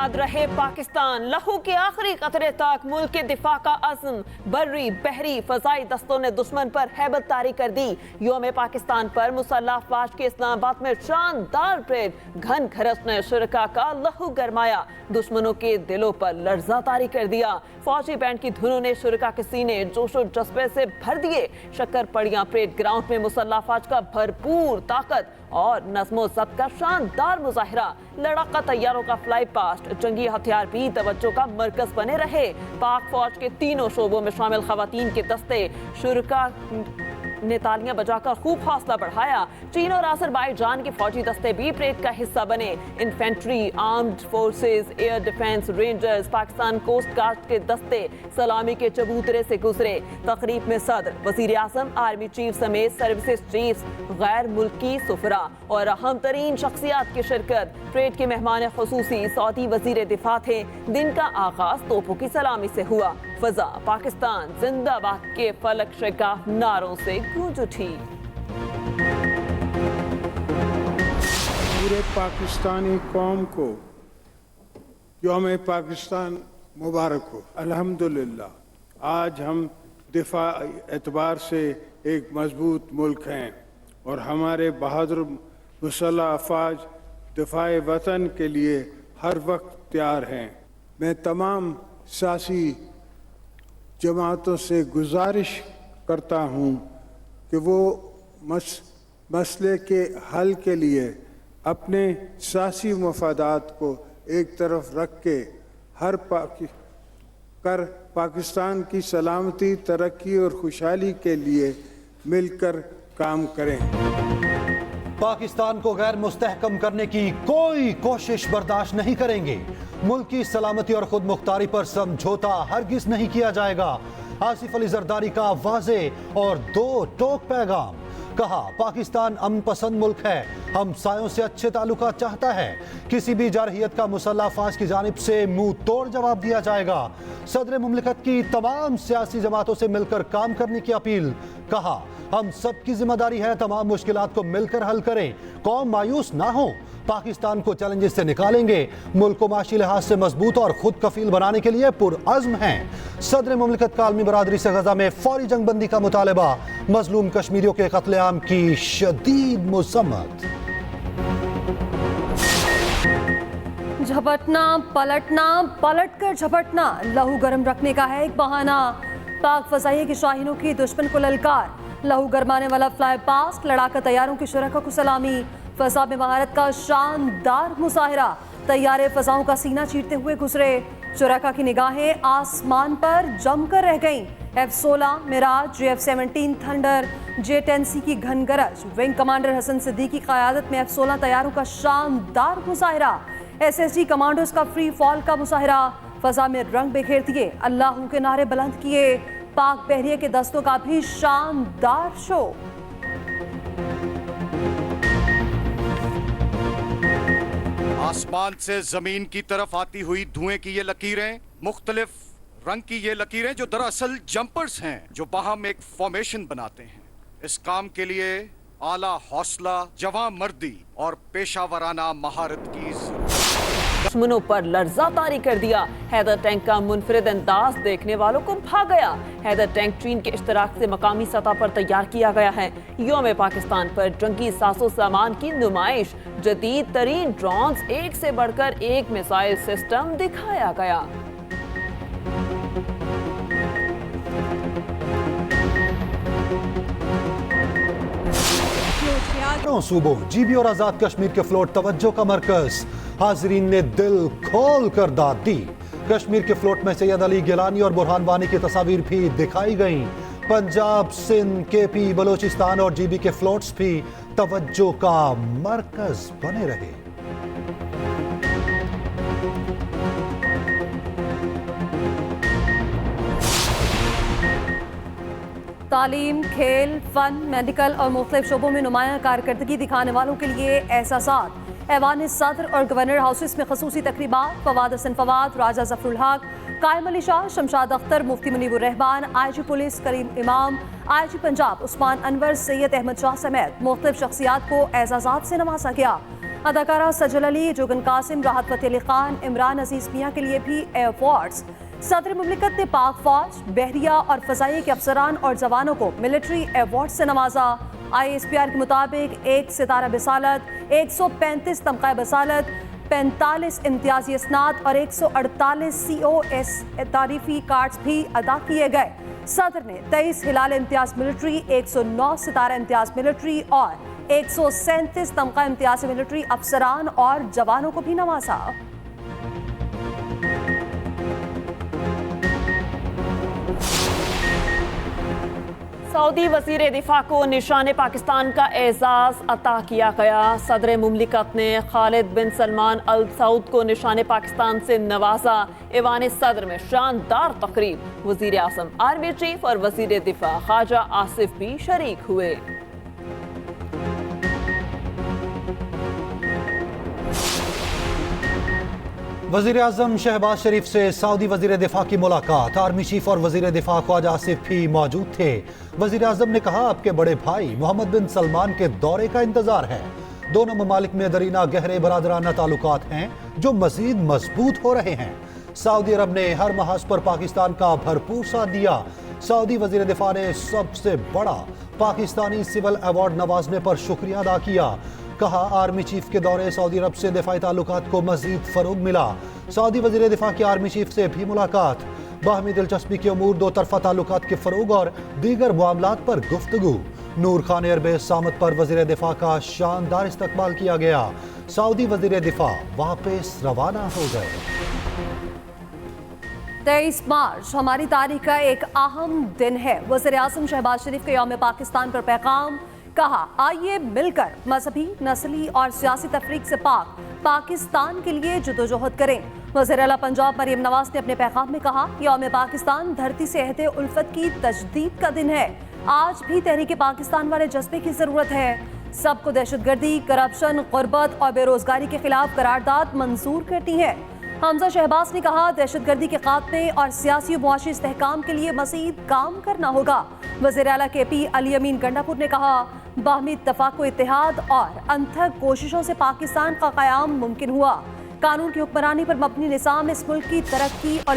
याद रहे पाकिस्तान, लहू के आखिरी कतरे तक मुल्क के दिफा का अज़्म। बर्री बहरी फजाई दस्तों ने दुश्मन पर हैबत तारी कर दी। योम पाकिस्तान पर मुसल्लह अफवाज के इस्लामाबाद में शानदार परेड घन घरस ने शुरका का लहू गरमाया, दुश्मनों के दिलों पर लर्जा तारी कर दिया। फौजी बैंड की धुनों ने शुरका के सीने जोशो जज्बे से भर दिए। शक्कर पड़ियां परेड ग्राउंड में मुसल्लह अफवाज का भरपूर ताकत और नज़्मो ज़ब्त का शानदार मुजाहिरा। लड़ाका तैयारों का फ्लाई पास्ट, जंगी हथियार भी तवज्जो का मरकज बने रहे। पाक फौज के तीनों शोबों में शामिल खवातीन के दस्ते शुरका ने तालियां बजाकर खूब हौसला बढ़ाया। चीन और अज़रबैजान के फौजी दस्ते भी परेड का हिस्सा बने। Infantry, armed forces, air defence, rangers, Pakistan coast guard के दस्ते सलामी के चबूतरे से गुजरे। तकरीब में सदर, वजीर आज़म, आर्मी चीफ समेत सर्विसेज चीफ्स, गैर मुल्की सुफरा और अहम तरीन शख्सियात की शिरकत। परेड के मेहमान खुसूसी सऊदी वजीर दिफा थे। दिन का आगाज तोपों की सलामी से हुआ। फजा पाकिस्तान जिंदाबाद के फलक शिगाफ नारों से गूंज उठी। पूरे पाकिस्तानी कौम को यौम पाकिस्तान मुबारक हो। अल्हम्दुलिल्लाह आज हम दिफा एतबार से एक मजबूत मुल्क हैं और हमारे बहादुर मुसल्लह अफवाज दिफाए वतन के लिए हर वक्त तैयार हैं। मैं तमाम सियासी जमातों से गुजारिश करता हूँ कि वो मसले के हल के लिए अपने सियासी मफादात को एक तरफ रख के पाकिस्तान की सलामती, तरक्की और खुशहाली के लिए मिलकर काम करें। पाकिस्तान को गैर मुस्तहकम करने की कोई कोशिश बर्दाश्त नहीं करेंगे। मुल्क की सलामती और खुद मुख्तारी पर समझौता हरगिज नहीं किया जाएगा। आसिफ अली जरदारी का वाज़े और दो टोक पैगाम। कहा, पाकिस्तान अमन पसंद मुल्क है, हम सायों से अच्छे ताल्लुकात चाहता है। किसी भी जारहियत का मुसल्लह अफवाज की जानिब से मुंह तोड़ जवाब दिया जाएगा। सदर मुमलिकत की तमाम सियासी जमातों से मिलकर काम करने की अपील। कहा, हम सबकी जिम्मेदारी है तमाम मुश्किलात को मिलकर हल करें। कौम मायूस ना हो, पाकिस्तान को चैलेंजेस से निकालेंगे। मुल्क को माशी लिहाज से मजबूत और खुद कफील बनाने के लिए पुरअज़्म हैं। सदर मुमलिकत का आलमी बरादरी से गजा में फौरी जंगबंदी का मुतालबा। मजलूम कश्मीरियों के कत्लेआम की शदीद मुज़म्मत। झपटना, पलटना, पलटकर झपटना लहू गर्म रखने का है एक बहाना। पाक फजाइये की शाहीनों की दुश्मन को ललकार। लहू गरमाने वाला फ्लाई पास्ट, लड़ाका तैयारों की शुरका को सलामी। फजा में महारत का शानदार मुजाहिरा। तैयारे फजाओं का सीना चीरते हुए गुजरे। शुरका की निगाहें आसमान पर जमकर रह गईं। F-16 Miraj, F-17 thunder, J-10C की घन गरज। विंग कमांडर हसन सिद्दीकी की क़यादत में F-16 तैयारों का शानदार मुजाहिरा। SSG कमांडोज का फ्री फॉल का मुजाहिरा। फजा में रंग बिखेर दिए, अल्लाह के नारे बुलंद किए। पाक बहरिये के दस्तों का भी शानदार शो। आसमान से जमीन की तरफ आती हुई धुएं की ये लकीरें, मुख्तलिफ रंग की ये लकीरें जो दरअसल जंपर्स हैं, जो बाहम एक फॉर्मेशन बनाते हैं। इस काम के लिए आला हौसला, जवां मर्दी और पेशावराना महारत की दुश्मनों पर लर्जा तारी कर दिया। हैदर टैंक का मुनफरिद अंदाज देखने वालों को भा गया। हैदर टैंक चीन के इश्तराक से मकामी सतह पर तैयार किया गया है। योम पाकिस्तान पर जंगी साजो सामान की नुमाइश। जदीद तरीन ड्रोन्स, एक से बढ़कर एक मिसाइल सिस्टम दिखाया गया। सूबों GB और आजाद कश्मीर के फ्लोट तवज्जो का मरकज। हाजरीन ने दिल खोल कर दाद दी। कश्मीर के फ्लोट में सैयद अली गिलानी और बुरहान वानी की तस्वीर भी दिखाई गईं। पंजाब, सिंध, KP, बलोचिस्तान और GB के फ्लोट्स भी तवज्जो का मरकज बने रहे। तालीम, खेल, फन, मेडिकल और मुख्तलिफ शोबों में नुमायां कारकर्दगी दिखाने वालों के लिए एहसासात। ऐवान सदर और गवर्नर हाउसेस में खसूसी तकरीबात। फवाद हसन फवाद, राजा जफरुल हक, कायम अली शाह, शमशाद अख्तर, मुफ्ती मुनीबुर रहमान, IG पुलिस करीम इमाम, IG पंजाब उस्मान अनवर, सैयद अहमद शाह समेत मुख्तलिफ शख्सियात को एजाज़ात से नवाजा गया। اداکارہ سجل علی، جوگن قاسم، راحت فتح علی خان، عمران عزیز میاں کے لیے بھی ایوارڈز۔ صدر مملکت نے پاک فوج، بحریہ اور فضائیہ کے افسران اور جوانوں کو ملٹری ایوارڈ سے نوازا۔ ISPR کے مطابق 1 ستارہ بصالت، 135 تمغہ بصالت، 45 امتیازی اسناد اور 148 COS تعریفی کارڈز بھی ادا کیے گئے۔ صدر نے 23 ہلال امتیاز ملٹری، 109 ستارہ امتیاز ملٹری اور 137 تمغہ امتیاز ملٹری افسران اور جوانوں کو بھی نوازا۔ سعودی وزیر دفاع کو نشان پاکستان کا اعزاز عطا کیا گیا۔ صدر مملکت نے خالد بن سلمان ال سعود کو نشان پاکستان سے نوازا۔ ایوان صدر میں شاندار تقریب، وزیر اعظم، آرمی چیف اور وزیر دفاع خواجہ آصف بھی شریک ہوئے۔ وزیر اعظم شہباز شریف سے سعودی وزیر دفاع کی ملاقات، آرمی چیف اور وزیر دفاع خواجہ آصف بھی موجود تھے۔ وزیر اعظم نے کہا آپ کے بڑے بھائی محمد بن سلمان کے دورے کا انتظار ہے۔ دونوں ممالک میں درینہ گہرے برادرانہ تعلقات ہیں جو مزید مضبوط ہو رہے ہیں۔ سعودی عرب نے ہر محاذ پر پاکستان کا بھرپور ساتھ دیا۔ سعودی وزیر دفاع نے سب سے بڑا پاکستانی سول ایوارڈ نوازنے پر شکریہ ادا کیا۔ کہا آرمی چیف کے دورے سعودی عرب سے دفاعی تعلقات کو مزید فروغ ملا۔ سعودی وزیر دفاع کی آرمی چیف سے بھی ملاقات، باہمی دلچسپی کے امور، دو طرفہ تعلقات کے فروغ اور دیگر معاملات پر گفتگو۔ نور خان ایئر بیس سامت پر وزیر دفاع کا شاندار استقبال کیا گیا۔ سعودی وزیر دفاع واپس روانہ ہو گئے۔ 23 مارچ ہماری تاریخ کا ایک اہم دن ہے۔ وزیر اعظم شہباز شریف کے یوم پاکستان پر پیغام، کہا آئیے مل کر مذہبی، نسلی اور سیاسی تفریق سے پاک پاکستان کے لیے جدوجہد کریں۔ وزیر اعلیٰ پنجاب مریم نواز نے اپنے پیغام میں کہا یوم پاکستان دھرتی سے عہد الفت کی تجدید کا دن ہے۔ آج بھی تحریک پاکستان والے جذبے کی ضرورت ہے۔ سب کو دہشت گردی، کرپشن، غربت اور بے روزگاری کے خلاف قرارداد منظور کرتی ہے۔ حمزہ شہباز نے کہا دہشت گردی کے خاتمے اور سیاسی و معاشی استحکام کے لیے مزید کام کرنا ہوگا۔ وزیر اعلیٰ KP علی امین گنڈاپور نے کہا باہمی اتفاق و اتحاد اور انتھک کوششوں سے پاکستان کا قیام ممکن ہوا۔ قانون کی حکمرانی پر مبنی نظام اس ملک کی ترقی اور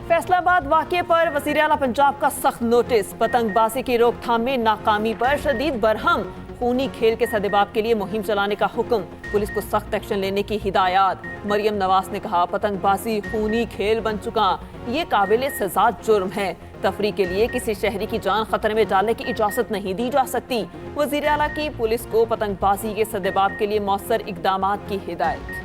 فیصلہ آباد واقعے پر وزیر اعلیٰ پنجاب کا سخت نوٹس، پتنگ بازی کی روک تھام میں ناکامی پر شدید برہم، خونی کھیل کے سدباب کے لیے مہم چلانے کا حکم، پولیس کو سخت ایکشن لینے کی ہدایات۔ مریم نواز نے کہا پتنگ بازی خونی کھیل بن چکا، یہ قابل سزا جرم ہے، تفریح کے لیے کسی شہری کی جان خطرے میں ڈالنے کی اجازت نہیں دی جا سکتی۔ وزیر اعلیٰ کی پولیس کو پتنگ بازی کے سدباب کے لیے مؤثر اقدامات کی ہدایت۔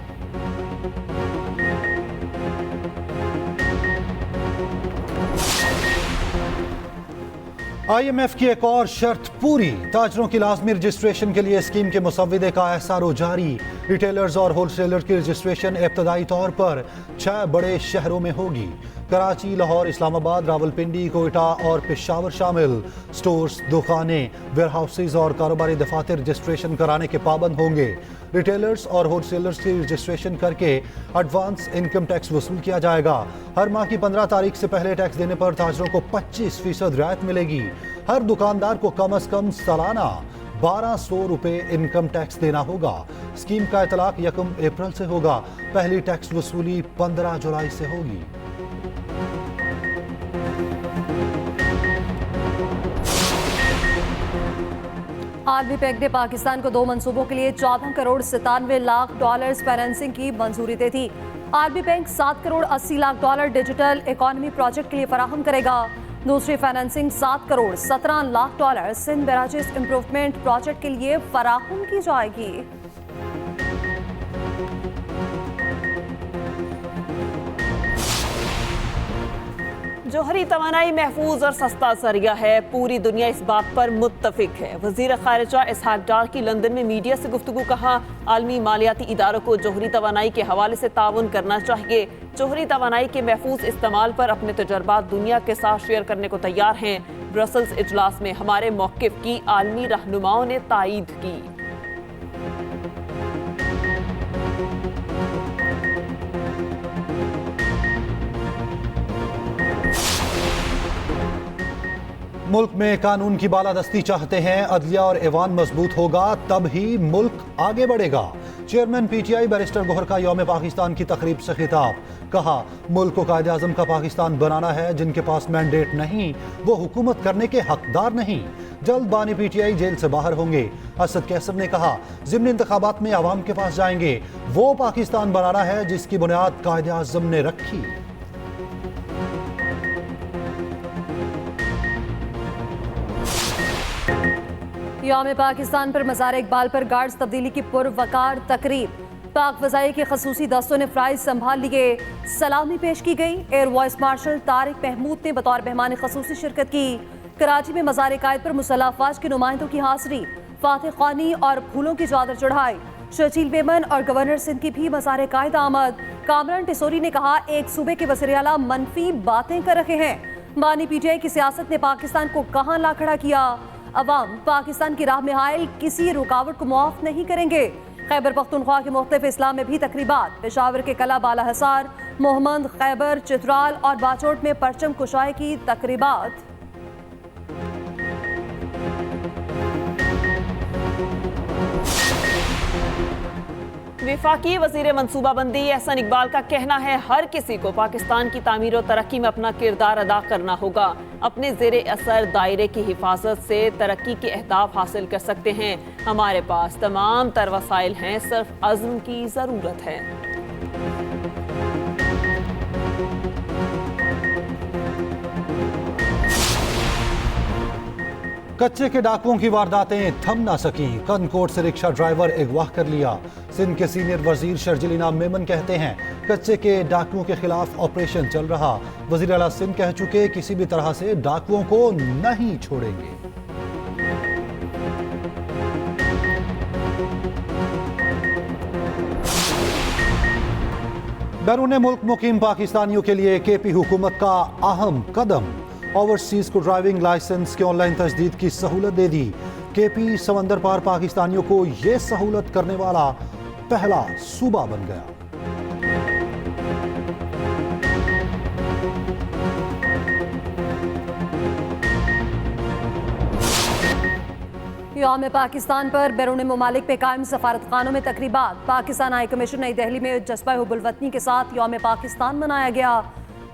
IMF کی ایک اور شرط پوری، تاجروں کی لازمی رجسٹریشن کے لیے اسکیم کے مسودے کا SRO جاری۔ ریٹیلرز اور ہول سیلر کی رجسٹریشن ابتدائی طور پر 6 بڑے شہروں میں ہوگی، کراچی، لاہور، اسلام آباد، راولپنڈی، کوئٹہ اور پشاور شامل۔ سٹورز، دکانیں، ویئر ہاؤسز اور کاروباری دفاتر رجسٹریشن کرانے کے پابند ہوں گے۔ ریٹیلرز اور ہول سیلرز کی رجسٹریشن کر کے ایڈوانس انکم ٹیکس وصول کیا جائے گا۔ ہر ماہ کی 15 تاریخ سے پہلے ٹیکس دینے پر تاجروں کو 25% رعایت ملے گی۔ ہر دکاندار کو کم از کم سالانہ 1200 روپے انکم ٹیکس دینا ہوگا۔ اسکیم کا اطلاق 1 اپریل سے ہوگا۔ پہلی ٹیکس وصولی 15 جولائی سے ہوگی۔ آرمی بینک نے پاکستان کو 2 منصوبوں کے لیے 14 کروڑ 97 لاکھ ڈالرز فائنانسنگ کی منظوری دے دی۔ Army bank 7 crore 80 lakh dollar digital economy project کے لیے فراہم کرے گا۔ دوسری financing 7 crore 17 lakh dollar Sindh barrages improvement project کے لیے فراہم کی جائے گی۔ جوہری توانائی محفوظ اور سستا ذریعہ ہے، پوری دنیا اس بات پر متفق ہے۔ وزیر خارجہ اسحاق ڈار کی لندن میں میڈیا سے گفتگو، کہا عالمی مالیاتی اداروں کو جوہری توانائی کے حوالے سے تعاون کرنا چاہیے، جوہری توانائی کے محفوظ استعمال پر اپنے تجربات دنیا کے ساتھ شیئر کرنے کو تیار ہیں۔ برسلز اجلاس میں ہمارے موقف کی عالمی رہنماؤں نے تائید کی۔ मुल्क में कानून की बालादस्ती चाहते हैं, अदलिया और ऐवान मजबूत होगा तब ही मुल्क आगे बढ़ेगा। चेयरमैन पीटीआई बैरिस्टर गोहर का यौम पाकिस्तान की तकरीब से खिताब। कहा, मुल्क को कायदे आज़म का पाकिस्तान बनाना है। जिनके पास मैंडेट नहीं वो हुकूमत करने के हकदार नहीं। जल्द बानी पीटीआई जेल से बाहर होंगे। असद कैसर ने कहा, ज़िमनी इंतखाबात में आवाम के पास जाएंगे। वो पाकिस्तान बनाना है जिसकी बुनियाद कायदे आज़म ने रखी। यौम पाकिस्तान पर मज़ार इकबाल पर गार्ड्स तब्दीली की पुरवकार तकरीब। पाक फ़ज़ाई के खसूसी दस्तों ने फ्राइज संभाल लिए, सलामी पेश की गई। Air vice marshal Tariq Mahmood ने बतौर मेहमान खसूसी शिरकत की। कराची में मज़ार कायद पर मुसल्लह अफ़वाज के नुमाइंदों की हाज़री, फातिह ख़ानी और फूलों की चादर चढ़ाई। शर्जील मेमन और गवर्नर सिंध की भी मज़ार कायद आमद। कामरान टिसोरी ने कहा, एक सूबे के वज़ीर आला मनफी बातें कर रहे हैं। बानी पीटीआई की सियासत ने पाकिस्तान को कहां ला खड़ा किया। अवाम पाकिस्तान की राह में हायल किसी रुकावट को मुआफ नहीं करेंगे। खैबर पख्तूनख्वा के मुख्तलिफ इस्लाम में भी तकरीबात। पेशावर के कला बाला हसार, मोहम्मद, खैबर, चित्राल और बाचोट में परचम कुशाई की तकरीबात। वफाकी वज़ीर मनसूबाबंदी एहसन इकबाल का कहना है, हर किसी को पाकिस्तान की तामीर और तरक्की में अपना किरदार अदा करना होगा। अपने ज़ेरे असर दायरे की हिफाजत से तरक्की के अहदाफ हासिल कर सकते हैं। हमारे पास तमाम तर वसाइल हैं, सिर्फ अज़्म की ज़रूरत है। कच्चे के डाकुओं की वारदातें थम ना सकी। कनकोट से रिक्शा ड्राइवर अगवा कर लिया। सिंध के सीनियर वजीर शर्जील इनाम मेमन कहते हैं, कच्चे के डाकुओं के खिलाफ ऑपरेशन चल रहा। वजीर आला सिंध कह चुके, किसी भी तरह से डाकुओं को नहीं छोड़ेंगे। बैरून मुल्क मुकीम पाकिस्तानियों के लिए केपी हुकूमत का अहम कदम। ओवरसीज को ड्राइविंग लाइसेंस के ऑनलाइन तजदीद की सहूलत दे दी। केपी समंदर पार पाकिस्तानियों को ये सहूलत करने वाला पहला सूबा बन गया। यौम पाकिस्तान पर बैरून मुमालिक में कायम सफारतखानों में तकरीबात। पाकिस्तान हाई कमीशन नई दिल्ली में जज्बा हुब्बुल वतनी के साथ यौम पाकिस्तान मनाया गया।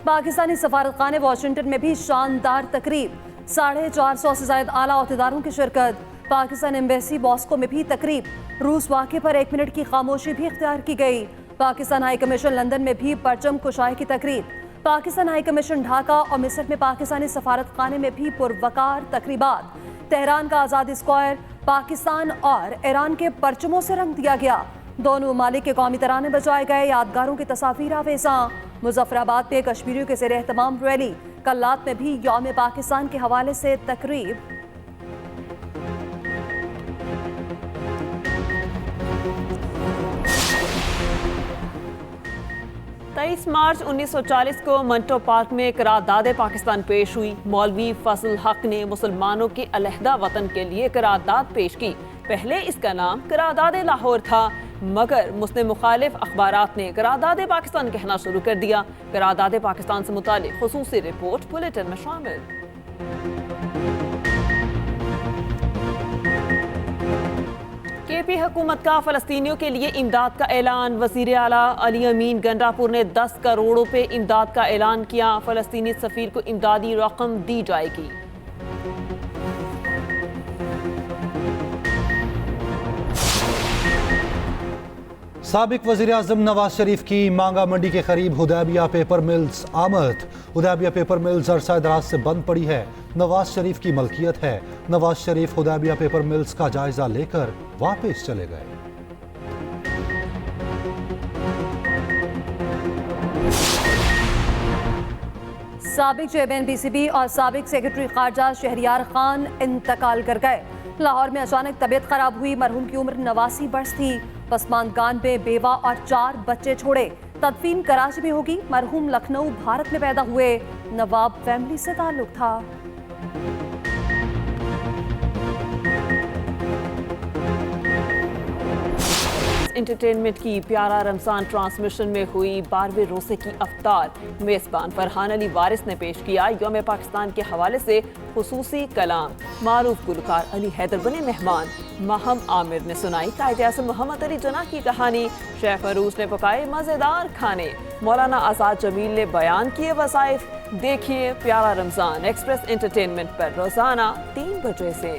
पाकिस्तानी सफारतखाने वाशिंगटन में भी शानदार तकरीब। 450 से ज्यादा आला अहदेदारों की शिरकत। पाकिस्तान एम्बेसी मॉस्को में भी तकरीब। रूस वाक़े पर 1 मिनट की खामोशी भी इख्तियार की गई। पाकिस्तान हाई कमीशन लंदन में भी परचम कुशाई की तकरीब। पाकिस्तान हाई कमीशन ढाका और मिस्र में पाकिस्तानी सफारतखाने में भी पुरवकार तकरीबात। तेहरान का आज़ादी स्क्वायर पाकिस्तान और ईरान के परचमों से रंग दिया गया। दोनों ममालिक के कौमी तराने बजाए गए। यादगारों की तस्वीर आवेज़ा। मुजफ्फराबाद में कश्मीरियों के ज़ेरे एहतमाम रैली। कल्लात में भी यौम पाकिस्तान के हवाले से तकरीब। तेईस मार्च 1940 को मंटो पार्क में करारदाद पाकिस्तान पेश हुई। मौलवी फजल हक ने मुसलमानों के अलहदा वतन के लिए करारदाद पेश की। पहले इसका नाम करारदाद लाहौर था, मगर मुस्लिम मुखालिफ अखबारात ने करारदाद पाकिस्तान कहना शुरू कर दिया। करारदाद पाकिस्तान से मुतालिक खुसूसी रिपोर्ट बुलेटिन में शामिल। केपी हुकूमत का फलस्तीनियों के लिए इमदाद का ऐलान। वजीर आला अली अमीन गंडापुर ने 10 करोड़ रुपए इमदाद का ऐलान किया। फलस्तीनी सफीर को इमदादी रकम दी जाएगी। साबिक वज़ीर आज़म नवाज शरीफ की मांगा मंडी के करीब हुदैबिया पेपर मिल्स आमद। हुदैबिया पेपर मिल्स अरसा दराज से बंद पड़ी है, नवाज शरीफ की मलकियत है। नवाज शरीफ हुदैबिया पेपर मिल्स का जायजा लेकर वापस चले गए। साबिक चेयरमैन पीसीबी और साबिक सेक्रेटरी खारजा शहरियार खान इंतकाल कर गए। लाहौर में अचानक तबीयत खराब हुई। मरहूम की उम्र 89 वर्ष थी। पसमानदगान में बेवा और 4 बच्चे छोड़े। तदफीन कराची में होगी। मरहूम लखनऊ भारत में पैदा हुए। नवाब फैमिली से ताल्लुक था। انٹرٹینمنٹ کی پیارا رمضان ٹرانسمیشن میں ہوئی 12ویں روزے کی افطار میزبان فرحان علی وارث نے پیش کیا یوم پاکستان کے حوالے سے خصوصی کلام. معروف گلوکار علی حیدر بنے مہمان. ماہم عامر نے سنائی قائد اعظم محمد علی جناح کی کہانی. شیخ عروج نے پکائے مزیدار کھانے. مولانا آزاد جمیل نے بیان کیے وظائف. دیکھیے پیارا رمضان ایکسپریس انٹرٹینمنٹ پر روزانہ 3 بجے سے.